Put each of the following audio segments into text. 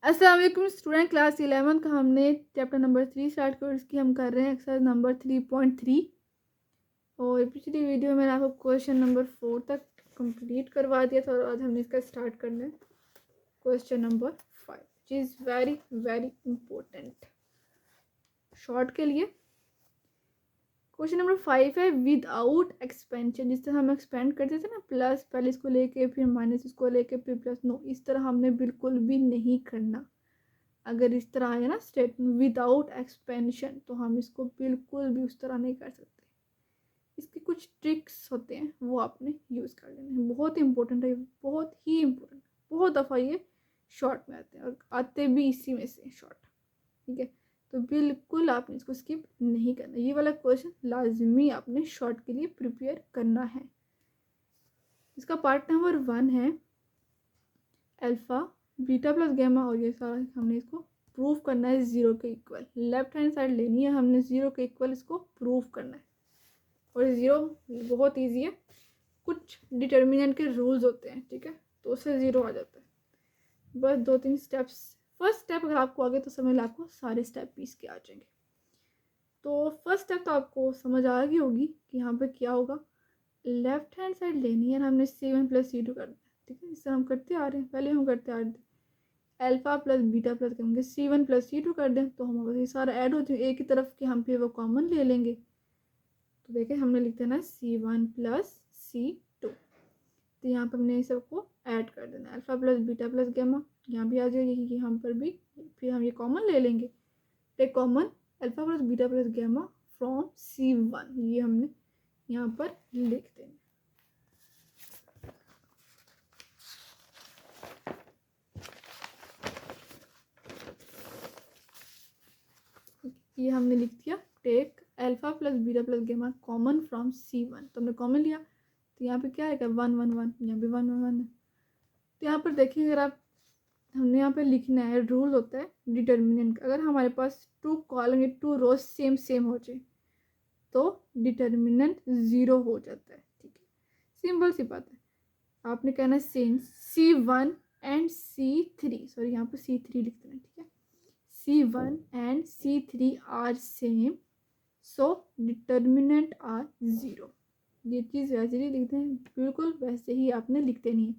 अस्सलाम वालेकुम student, class 11 का हमने चैप्टर नंबर 3 स्टार्ट कर, इसकी हम कर रहे हैं एक्सरसाइज नंबर 3.3। और पिछली वीडियो में आपको क्वेश्चन नंबर 4 तक कंप्लीट करवा दिया था और आज हमने इसका स्टार्ट करना है question number 5, which is very very important short के लिए। क्वेश्चन नंबर 5 है विदाउट एक्सपेंशन। जिस तरह हम एक्सपेंड करते थे ना, प्लस पहले इसको लेके फिर माइनस इसको लेके फिर प्लस, नो, इस तरह हमने बिल्कुल भी नहीं करना। अगर इस तरह आया ना स्टेटमेंट विदाउट एक्सपेंशन, तो हम इसको बिल्कुल भी उस तरह नहीं कर सकते। इसके कुछ ट्रिक्स होते हैं, वो आपने यूज़ कर लेने हैं। बहुत इंपॉर्टेंट है, बहुत ही इंपॉर्टेंट। बहुत दफ़ा ये शॉर्ट में आते हैं और आते भी इसी में से शॉर्ट। ठीक है, तो बिल्कुल आपने इसको स्किप नहीं करना। ये वाला क्वेश्चन लाजमी आपने शॉर्ट के लिए प्रिपेयर करना है। इसका पार्ट नंबर 1 है अल्फ़ा बीटा प्लस गैमा, और ये सारा हमने इसको प्रूफ करना है ज़ीरो के इक्वल। लेफ्ट हैंड साइड लेनी है हमने, ज़ीरो के इक्वल इसको प्रूफ करना है। और ज़ीरो बहुत इजी है, कुछ डिटर्मिनेंट के रूल्स होते हैं, ठीक है, तो उससे ज़ीरो आ जाता है। बस 2-3 स्टेप्स। फर्स्ट स्टेप अगर आपको आगे तो समझ लो, आपको सारे स्टेप भी इसके आ जाएंगे। तो फर्स्ट स्टेप तो आपको समझ आ गई होगी कि यहाँ पे क्या होगा। लेफ्ट हैंड साइड लेनी है, हमने C1 + C2 करना है, ठीक है। इससे हम करते आ रहे हैं, पहले हम करते आ रहे थे। अल्फ़ा प्लस बीटा प्लस करेंगे, C1 + C2 कर दें तो हमारा ये सारा ऐड हो जाए एक ही तरफ के, हम फिर वो कॉमन ले लेंगे। तो देखिए हमने लिख देना C1 + C2। तो यहाँ पर हमने सबको ऐड कर देना, alpha plus beta plus gamma यहाँ भी आ जाएगी, यहाँ पर भी फिर हम ये कॉमन ले लेंगे। Take common alpha plus beta plus gamma from C1, ये हमने यहाँ पर लिख देना। ये हमने लिख दिया, take alpha plus beta plus gamma common from C1, तो हमने कॉमन लिया। तो यहाँ पे क्या आएगा 1 1 1, यहाँ पे 1 1 1 है। तो यहाँ पर देखिए, अगर आप हमने यहाँ पे लिखना है, रूल होता है डिटर्मिनेंट। अगर हमारे पास 2 कॉलम या 2 रोज सेम सेम हो जाए तो डिटर्मिनेंट 0 हो जाता है, ठीक है। सिंपल सी बात है। आपने कहना है since C1 and C3, sorry यहाँ पे C3 लिख देना, ठीक है। C1 and C3 are same, so determinant are 0। ये चीज़ वैसे ही लिखते हैं, बिल्कुल वैसे ही आपने लिख देनी है।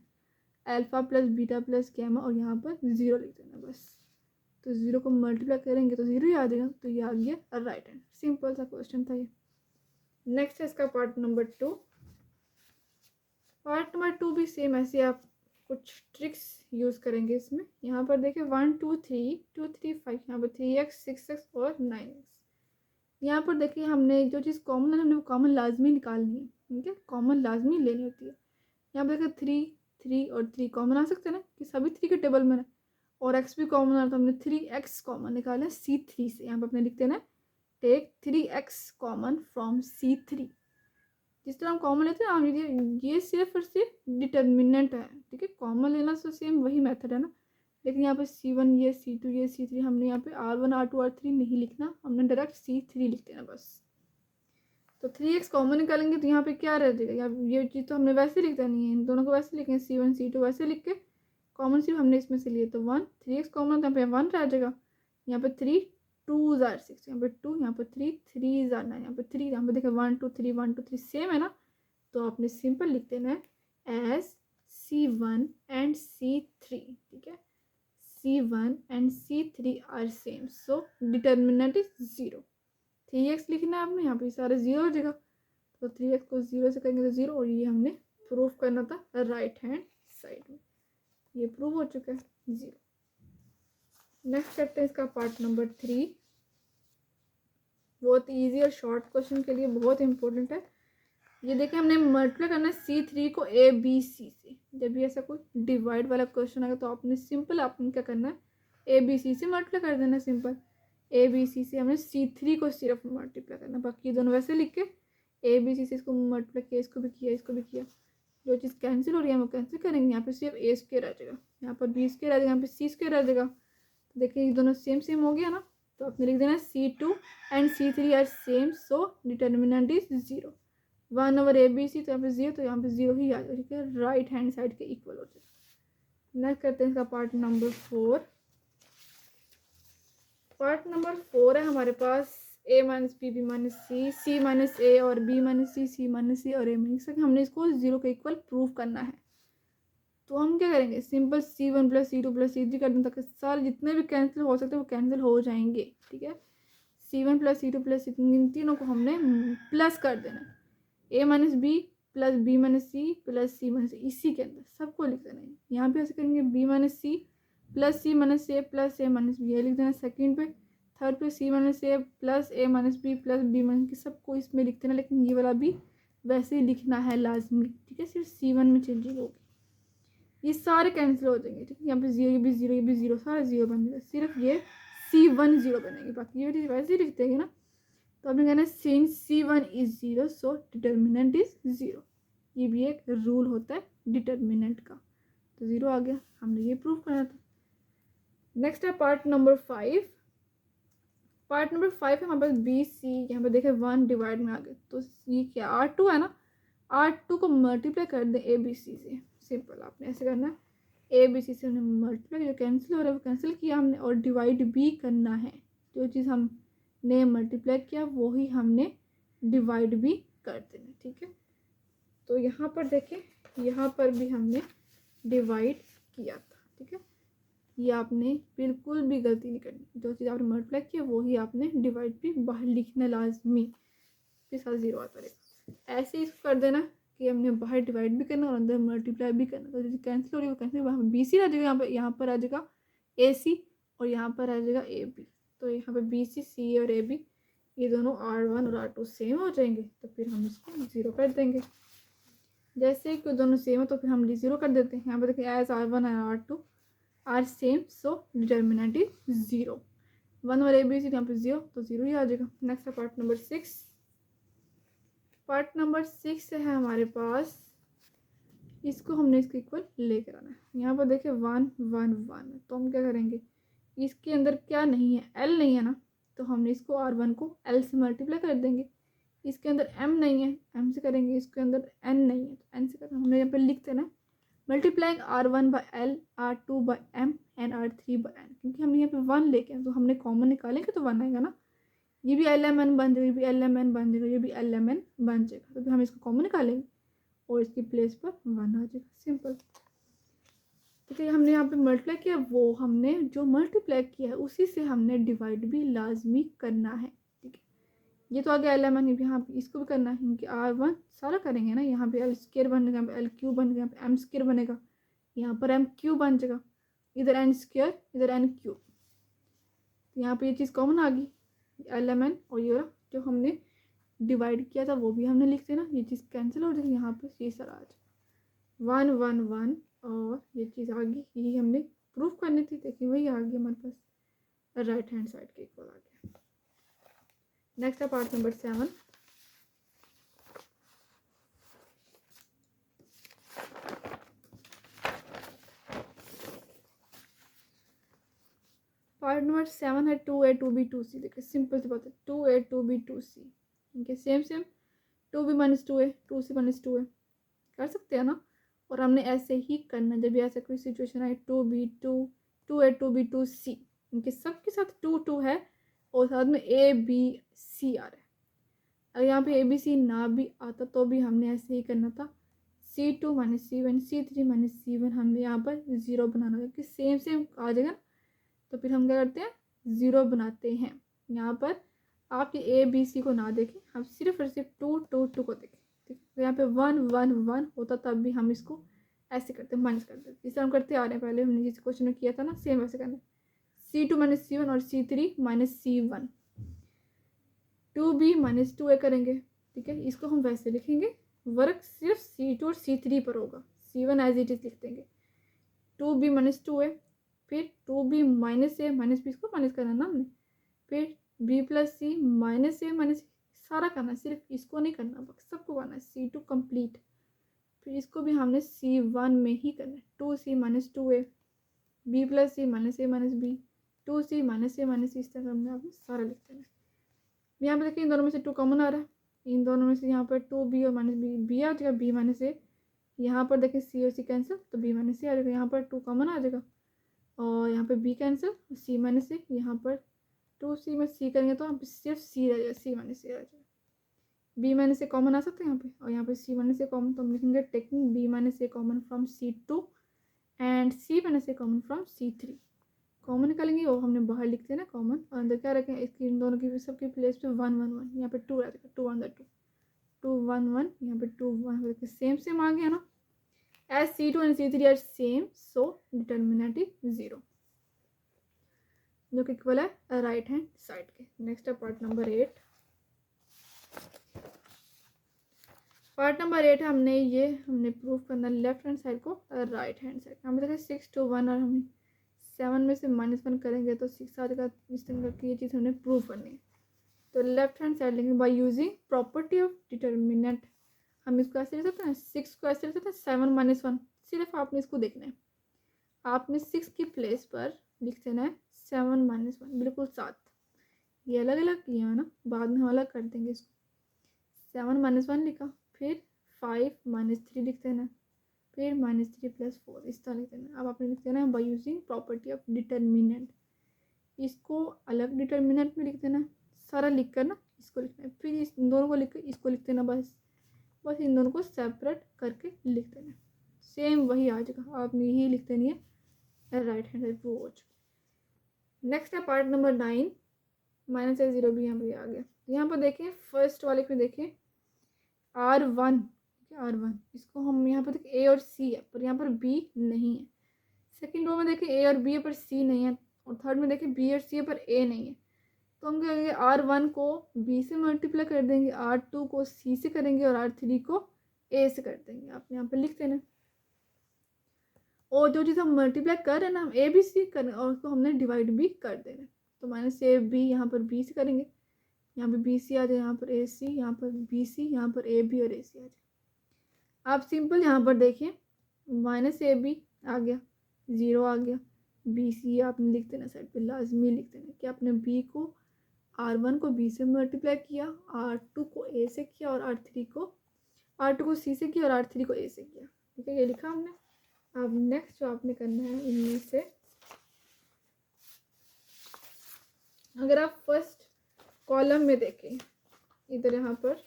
Alpha plus beta plus gamma और यहाँ पर 0 लिख देना बस। तो 0 को मल्टीप्लाई करेंगे तो 0 ही आ जाएगा, तो ये आ गया राइट हैंड। सिंपल सा क्वेश्चन था ये। नेक्स्ट है इसका पार्ट नंबर 2। पार्ट नंबर 2 भी सेम ऐसे आप कुछ ट्रिक्स यूज़ करेंगे इसमें। यहाँ पर देखिए 1 2 3 2 3 5, यहाँ पर 3x 6x और 9x। यहाँ पर देखिए हमने जो चीज़ कॉमन है, हमने वो कॉमन लाजमी निकालनी है, ठीक है, कॉमन लाजमी लेनी होती है। यहाँ पर देखिए 3 और 3 कॉमन आ सकते हैं ना, कि सभी 3 के टेबल में है, और x भी कॉमन आ रहा, तो हमने 3x कॉमन निकाला है C3 से। यहाँ पर अपने लिखते हैं take 3x common from C3। जिस तरह हम कॉमन लेते हैं, ये सिर्फ और सिर्फ डिटर्मिनेंट है, ठीक है। कॉमन लेना तो सेम वही मेथड है ना, लेकिन यहाँ पे C1 ये C2 ये C3, हमने यहाँ पे R1 R2 R3 नहीं लिखना, हमने डायरेक्ट C3 लिख देना बस। तो 3x कॉमन निकालेंगे तो यहाँ पे क्या रह जाएगा, ये चीज़ तो हमने वैसे लिख देनी है, इन दोनों को वैसे लिखेंगे, C1 C2 वैसे लिख के कॉमन सिर्फ हमने इसमें से लिए, तो 1 3x कॉमन, तो यहाँ पे 1 रह जाएगा। यहाँ पे 3 2s are 6, यहाँ पे 2, यहाँ पे 3 3s are 9, यहाँ पे 3, यहाँ पे देखिए 1 2 3 1 2 3 सेम है ना, तो आपने सिंपल लिख देना है एज C1 एंड C3, ठीक है। C1 and C3 are same, so determinant is 0। 3x लिखना है आपने, यहाँ पे सारे 0 हो जाएगा, तो 3x को 0 से करेंगे तो 0, और ये हमने प्रूफ करना था राइट हैंड साइड में। ये प्रूव हो चुका है 0। नेक्स्ट करते हैं इसका पार्ट नंबर 3। बहुत ईजी और शॉर्ट क्वेश्चन के लिए बहुत इंपॉर्टेंट है। ये देखिए हमने मल्टीप्लाई करना है C3 को ABC से। जब भी ऐसा कोई डिवाइड वाला क्वेश्चन आएगा तो आपने सिंपल आपने क्या करना है, ABC से मल्टीप्लाई कर देना। सिंपल ABC से हमने C3 को सिर्फ मल्टीप्लाई करना, बाकी दोनों वैसे लिख के ABC से इसको मल्टीप्लाई किया, इसको भी किया, इसको भी किया। जो चीज़ कैंसिल हो रही है वो कैंसिल करेंगे, यहाँ पे सिर्फ A² रह जाएगा, यहाँ पर B² रह जाएगा, यहाँ पे C² रह जाएगा। तो देखिए ये दोनों सेम सेम हो गया ना, तो आपने लिख देना C2 and C3 are same, so determinant is 0। 1/ABC, तो यहाँ पे 0, तो यहाँ पे 0 ही आ जाएगा, ठीक है, राइट हैंड साइड के इक्वल हो जाएगा। नेक्स्ट करते हैं इसका पार्ट नंबर 4। पार्ट नंबर 4 है हमारे पास a minus B B minus C C minus A और b minus C minus C और a माइनस सी। हमने इसको 0 के इक्वल प्रूव करना है। तो हम क्या करेंगे, simple c1 plus c2 plus c3 कर दें ताकि सारे जितने भी कैंसिल हो सकते हैं वो कैंसिल हो जाएंगे। ठीक है, c1 plus c2 plus c3 इन तीनों को हमने प्लस कर देना। a minus B plus B minus C plus C minus, इसी के अंदर सबको लिख देना है। यहाँ पे ऐसे करेंगे b minus C plus C minus A plus A minus B, ये लिख देना सेकंड पे। थर्ड पे C minus A plus A minus B plus B minus की, सबको इसमें लिख देना, लेकिन ये वाला भी वैसे ही लिखना है लाजमी। ठीक है, सिर्फ c1 में चेंजिंग होगी, ये सारे कैंसिल हो जाएंगे। ठीक है, यहाँ पे 0 ये भी 0 ये भी 0 सारे 0 बन जाएगा, सिर्फ ये c1 0 बनेगी, बाकी ये वैसे ही लिख देंगे ना। तो आपने कहना है since c1 is 0 so determinant is 0। ये भी एक रूल होता है डिटर्मिनेंट का। तो 0 आ गया, हमने ये प्रूव करना था। नेक्स्ट है पार्ट नंबर 5। पार्ट नंबर 5 है हमारे पास बी सी, यहाँ पे देखें 1 डिवाइड में आ गए। तो ये क्या R2 है ना, R2 को मल्टीप्लाई कर दें ए बी सी से। सिंपल आपने ऐसे करना है, ए बी सी से हमने मल्टीप्लाई, जो कैंसिल हो रहा है वो कैंसिल किया हमने, और डिवाइड भी करना है। जो चीज़ हमने मल्टीप्लाई किया वही हमने डिवाइड भी कर देना। ठीक है, तो यहाँ पर देखें, यहाँ पर भी हमने डिवाइड किया था। ठीक है, ये आपने बिल्कुल भी गलती नहीं करनी, जो चीज़ आपने मल्टीप्लाई किया वही आपने डिवाइड भी बाहर लिखना लाजमी, इसके साथ 0 आता रहेगा। ऐसे इसको कर देना कि हमने बाहर डिवाइड भी करना और अंदर मल्टीप्लाई भी करना। तो जैसे कैंसिल हो रही है वो कैंसिल, वहाँ पर बी सी आ जाएगा, यहाँ पर आ जाएगा ए सी और यहाँ पर आ जाएगा ए बी। तो यहाँ पर बी सी और ए बी ये दोनों R1 और R2 सेम हो जाएंगे, तो फिर हम इसको 0 कर देंगे। जैसे कि दोनों सेम है तो फिर हम 0 कर देते हैं। यहाँ पर देखिए as R1 and R2 are same so determinant is 0। 1 और ए बी सी यहाँ पे 0, तो 0 ही आ जाएगा। नेक्स्ट है पार्ट नंबर 6। पार्ट नंबर 6 है हमारे पास, इसको हमने इसके इक्वल लेकर आना है। यहाँ पर देखिए 1 1 1, तो हम क्या करेंगे, इसके अंदर क्या नहीं है, L नहीं है ना, तो हमने इसको R1 को L से मल्टीप्लाई कर देंगे। इसके अंदर M नहीं है, M से करेंगे। इसके अंदर N नहीं है, तो N से करेंगे। हमने यहाँ पर लिख देना multiplying R1 by L, R2 by M and R3 by N, क्योंकि हमने यहाँ पे 1 लेके हैं तो हमने कॉमन निकालेंगे तो 1 आएगा ना। ये भी LMN बन जाएगा, ये भी LMN बन जाएगा, ये भी LMN बन जाएगा, तो फिर हम इसको कॉमन निकालेंगे और इसकी प्लेस पर 1 आ जाएगा। सिंपल। ठीक है, हमने यहाँ पे मल्टीप्लाई किया, वो हमने जो मल्टीप्लाई किया है उसी से हमने डिवाइड भी लाजमी करना है। ठीक है, ये तो आ गया LMN, यहाँ पे इसको भी करना है, क्योंकि R1 सारा करेंगे ना। यहाँ पे L स्क्वायर बनेगा, यहाँ पे L क्यूब बनेगा, यहाँ पे M स्क्वायर बनेगा, यहाँ पर M क्यूब बन जाएगा, इधर N स्क्वायर इधर N क्यूब। तो यहाँ पे ये चीज़ कॉमन आ गई, LMN, और ये जो हमने डिवाइड किया था वो भी हमने लिख देना। ये चीज़ कैंसिल हो जाएगी, यहाँ पे ये सर आ जाए 1 1 1, और ये चीज़ आ गई, यही हमने प्रूफ करनी थी। देखिए वही आ गया हमारे पास, राइट हैंड साइड के इक्वल आ गया। नेक्स्ट है पार्ट नंबर 7। पार्ट नंबर 7 है 2A 2B 2C। देखिए सिंपल सी बात है, 2A 2B 2C, इनके same 2B minus 2A 2C minus 2A कर सकते हैं ना। और हमने ऐसे ही करना, जब भी ऐसा कोई सिचुएशन आए 2B 2A 2B 2C, इनके सबके साथ 2 2 है और साथ में ABC आ रहा है। अगर यहाँ पे ABC ना भी आता तो भी हमने ऐसे ही करना था, C2 minus C1 C3 minus C1, हमने यहाँ पर 0 बनाना, क्योंकि सेम आ जाएगा। तो फिर हम क्या करते हैं, 0 बनाते हैं। यहाँ पर आप ये ABC को ना देखें, हम सिर्फ और सिर्फ 2 2 2 को देखें। ठीक है, तो यहाँ पे 1 1 1 होता तब भी हम इसको ऐसे करते हैं, माइनस करते हैं, जिसे हम करते आ रहे हैं। पहले हमने जिस क्वेश्चन में किया था ना, सेम वैसे करना है। C2 माइनस C1 और C3 minus C1, 2B minus 2A करेंगे। ठीक है, इसको हम वैसे लिखेंगे, वर्क सिर्फ C2 और C3 पर होगा, C1 एज इट इज लिख देंगे। 2B माइनस 2A, फिर 2B minus A minus B, इसको माइनस करना ना हमने, फिर B plus C minus A minus, सारा करना, सिर्फ इसको नहीं करना, सबको करना है। C2 कंप्लीट, फिर इसको भी हमने C1 में ही करना है। 2C minus 2A, B plus C minus A minus B, 2C minus A minus C, इस तरह हमने आपने सारा लिख देना है। यहाँ पे देखिए इन दोनों में से 2 कॉमन आ रहा है, इन दोनों में से यहाँ पर 2B और माइनस B आ जाएगा, B माइनस A। यहाँ पर देखिए C और C कैंसिल, तो B माइनस C आ जाएगा, यहाँ पर 2 कॉमन आ जाएगा, और यहाँ पे B cancel, C minus A, यहाँ पर 2c में c करेंगे तो यहाँ पे सिर्फ c रह जाएगा, c माइनस c रह जाएगा। b माइनस a कॉमन आ सकते हैं यहाँ पे, और यहाँ पे c माइनस a कॉमन, तो हम लिखेंगे taking b minus a common from c2 and c minus a common from c3। Common निकालेंगे वो हमने बाहर लिखते हैं ना कॉमन, और अंदर क्या रखें, इसकी इन दोनों की सबकी प्लेस पे 1 1 1, यहाँ पे 2 रह जाएगा, 2 1 2 2 1 1, यहाँ पे 2 1 सेम आ गया ना। as c2 and c3 are same so determinant is 0, जो कि इक्वल है राइट हैंड साइड के। नेक्स्ट है पार्ट नंबर 8। पार्ट नंबर 8 है हमने प्रूव करना लेफ्ट हैंड साइड को राइट हैंड साइड। हमें देखा 6 to 1 और हम 7 में से -1 करेंगे तो 6 आ जाएगा। इस तरह की ये चीज़ हमने प्रूव करनी है। तो लेफ्ट हैंड साइड लेंगे by using property of determinant. हम इसको ऐसे लिख सकते हैं, 6 को ऐसे लिख सकते हैं 7 - 1। सिर्फ आपने इसको देखना है, आपने 6 की प्लेस पर लिख देना है 7 - 1, बिल्कुल साथ। ये अलग अलग किया है ना, बाद में हम अलग कर देंगे इसको। 7 - 1 लिखा, फिर 5 - 3 लिख देना, फिर -3 + 4 इस तरह लिख देना। अब आपने लिख देना है by using property of determinant. इसको अलग डिटर्मिनेंट में लिख देना, सारा लिख कर ना इसको लिखना है, फिर इस दोनों को लिख कर इसको लिख देना। बस इन दोनों को सेपरेट करके लिख देना, सेम वही आ जाएगा। आपने यही लिख देनी है राइट हैंड साइड प्रूव हो चुकी। नेक्स्ट है पार्ट नंबर 9। -0 भी यहाँ पे आ गया। यहाँ पर देखें फर्स्ट वाले पे देखें R1, इसको हम यहाँ पर देखें A और C है, पर यहाँ पर B नहीं है। सेकेंड रो में देखें A और B है पर C नहीं है, और थर्ड में देखें B और C है पर A नहीं है। तो हम क्या करेंगे, R1 को B से मल्टीप्लाई कर देंगे, R2 को C से करेंगे और R3 को A से कर देंगे। आप यहाँ पे लिख देना। और जो चीज़ हम मल्टीप्लाई कर रहे हैं ना, हम A B C करें और उसको हमने डिवाइड भी कर देना। तो -AB यहाँ पर B से करेंगे, यहाँ पे BC आ जाए, यहाँ पर AC, यहाँ पर BC, यहाँ पर AB और AC आ जाए। आप सिंपल यहाँ पर देखिए, -AB आ गया, 0 आ गया, BC आपने लिख देना साइड पे, लाजमी लिख देना कि आपने B को R1 को B से मल्टीप्लाई किया, R2 को A से किया और R2 को C से किया और R3 को A से किया। ठीक है, ये लिखा हमने। अब नेक्स्ट जो आपने करना है इनमें से, अगर आप फर्स्ट कॉलम में देखें, इधर यहाँ पर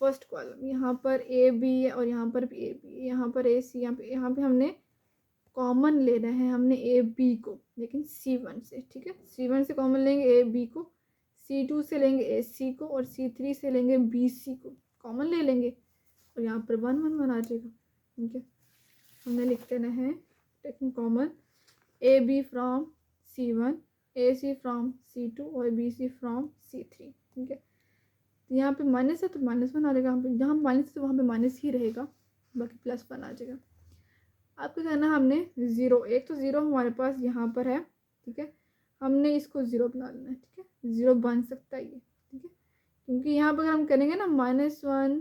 फर्स्ट कॉलम, यहाँ पर AB है और यहाँ पर भी AB, यहाँ पर AC, यहाँ पे हमने कॉमन लेना है हमने AB को, लेकिन C1 से। ठीक है, C1 से कॉमन लेंगे AB को, C2 से लेंगे AC को और C3 से लेंगे BC को, कॉमन ले लेंगे और यहाँ पर 1 1 1 आ जाएगा। ठीक है, हमने लिख देना है taking common AB from C1, AC from C2 और BC फ्रॉम C3। ठीक है, तो यहाँ पे माइनस है तो -1 आ जाएगा। यहाँ पे जहाँ माइनस है वहाँ पे माइनस ही रहेगा, बाकी +1 आ जाएगा। आपको करना हमने 0, एक तो 0 हमारे पास यहाँ पर है। ठीक है, हमने इसको 0 बना लेना है। ठीक है, 0 बन सकता है ये। ठीक है, क्योंकि यहाँ पर हम करेंगे ना -1,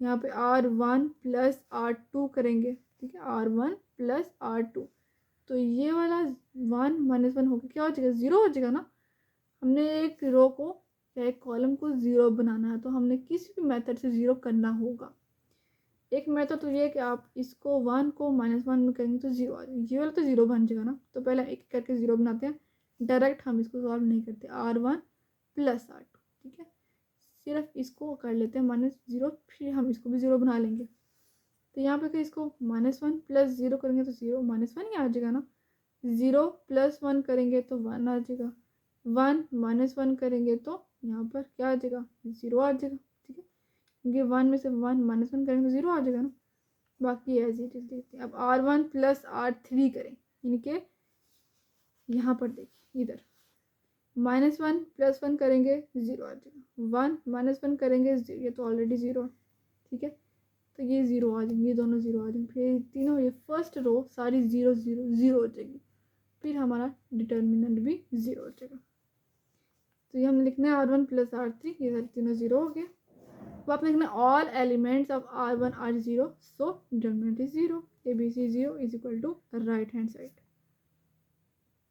यहाँ पे R1 + R2 करेंगे। ठीक है, R1 + R2, तो ये वाला 1 -1 होकर क्या हो जाएगा, 0 हो जाएगा ना। हमने एक रो को या एक कॉलम को 0 बनाना है, तो हमने किसी भी मेथड से 0 करना होगा। एक मेथड तो ये है कि आप इसको 1 को -1 में करेंगे तो 0 आ जाएगा, ये वाला तो 0 बन जाएगा ना। तो पहले एक करके 0 बनाते हैं, डायरेक्ट हम इसको सॉल्व नहीं करते। R1 + R2, ठीक है, सिर्फ इसको कर लेते हैं -0, फिर हम इसको भी 0 बना लेंगे। तो यहाँ पे इसको -1 + 0 करेंगे तो 0 -1 ही आ जाएगा ना। 0 + 1 करेंगे तो 1 आ जाएगा, 1 - 1 करेंगे तो यहाँ पर क्या आ जाएगा, 0 आ जाएगा। ठीक है, क्योंकि 1 में से 1 - 1 करेंगे तो 0 आ जाएगा ना। बाकी एज इट इज देखते हैं। अब R1 + R3 करें, यानी कि यहाँ पर देखिए इधर -1 + 1 करेंगे 0 आ जाएगा, 1 - 1 करेंगे 0, ये तो ऑलरेडी 0 है। ठीक है, तो ये 0 आ जाएंगे, ये दोनों 0 आ जाएंगे, फिर तीनों ये फर्स्ट रो सारी 0 0 0 हो जाएगी, फिर हमारा डिटर्मिनेंट भी 0 हो जाएगा। तो ये हम लिखना है R1 + R3, ये सारे तीनों 0 हो गए। अब आप लिखना all elements of R1 are 0, so determinant is 0, ABC 0 is equal to right hand side.